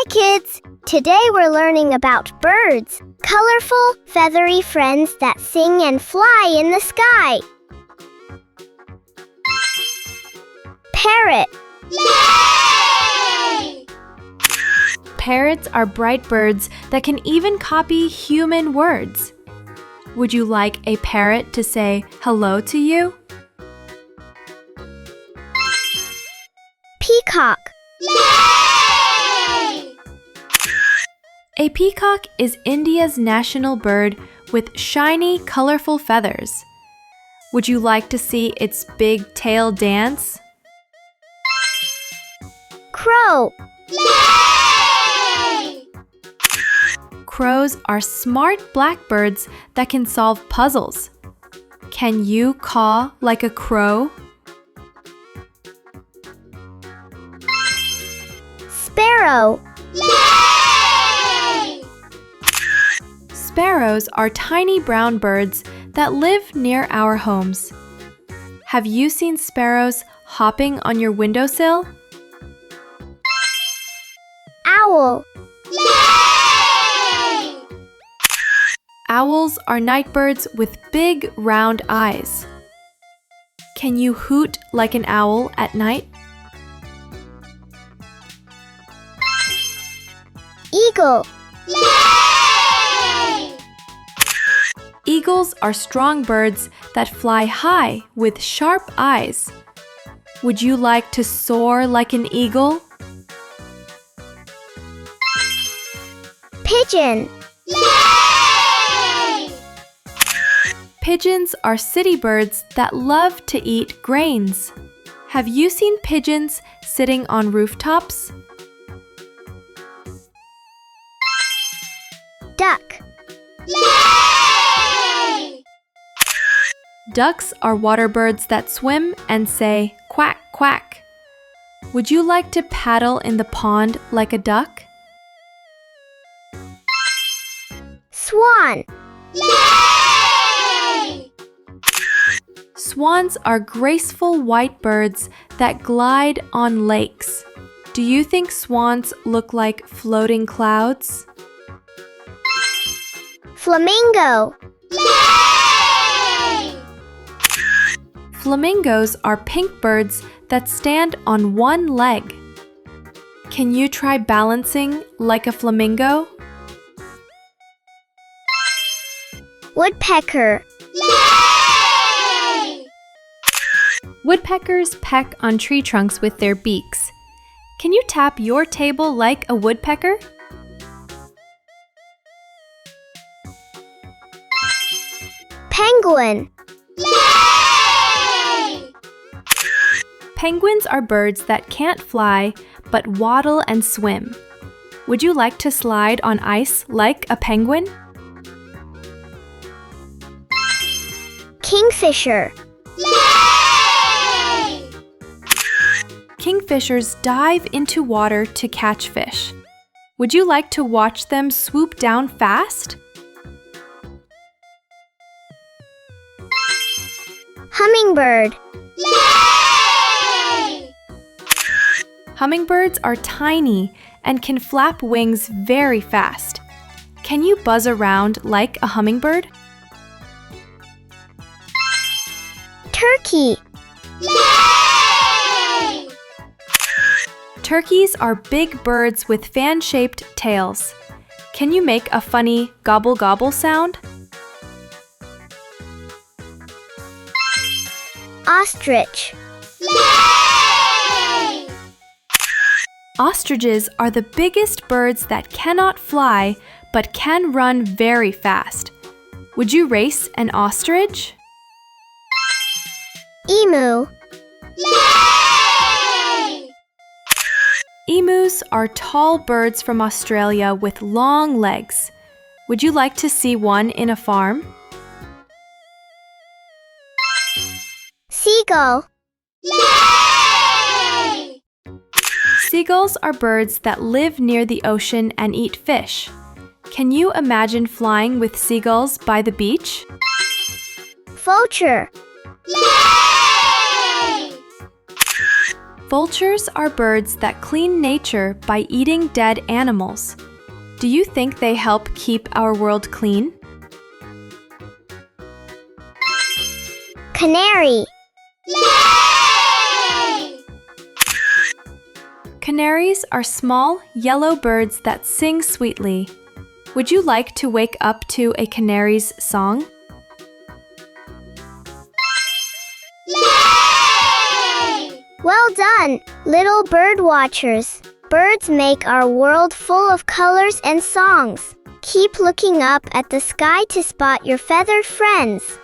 kids! Today we're learning about birds, colorful, feathery friends that sing and fly in the sky. Parrot. Yay! Parrots are bright birds that can even copy human words. Would you like a parrot to say hello to you? Peacock. Yay! A peacock is India's national bird with shiny, colorful feathers. Would you like to see its big tail dance? Crow. Yay! Crows are smart blackbirds that can solve puzzles. Can you caw like a crow? Sparrow. Yay! Sparrows are tiny brown birds that live near our homes. Have you seen sparrows hopping on your windowsill? Owl. Yay! Owls are night birds with big, round eyes. Can you hoot like an owl at night? Eagle. Yay! Eagles are strong birds that fly high with sharp eyes. Would you like to soar like an eagle? Pigeon. Yay! Pigeons are city birds that love to eat grains. Have you seen pigeons sitting on rooftops? Duck. Yay! Ducks are water birds that swim and say quack, quack. Would you like to paddle in the pond like a duck? Swan. Yay! Swans are graceful white birds that glide on lakes. Do you think swans look like floating clouds? Flamingo. Yay! Flamingos are pink birds that stand on one leg. Can you try balancing like a flamingo? Woodpecker. Yay! Woodpeckers peck on tree trunks with their beaks. Can you tap your table like a woodpecker? Penguin. Yay! Penguins are birds that can't fly but waddle and swim. Would you like to slide on ice like a penguin? Kingfisher. Yay! Kingfishers dive into water to catch fish. Would you like to watch them swoop down fast? Hummingbird. Yay! Hummingbirds are tiny and can flap wings very fast. Can you buzz around like a hummingbird? Turkey. Yay! Turkeys are big birds with fan-shaped tails. Can you make a funny gobble gobble sound? Ostrich. Yay! Ostriches are the biggest birds that cannot fly but can run very fast. Would you race an ostrich? Emu. Yay! Emus are tall birds from Australia with long legs. Would you like to see one in a farm? Seagull. Yay! Seagulls are birds that live near the ocean and eat fish. Can you imagine flying with seagulls by the beach? Vulture. Yay! Vultures are birds that clean nature by eating dead animals. Do you think they help keep our world clean? Canary. Yay! Canaries are small, yellow birds that sing sweetly. Would you like to wake up to a canary's song? Yay! Well done, little bird watchers. Birds make our world full of colors and songs. Keep looking up at the sky to spot your feathered friends.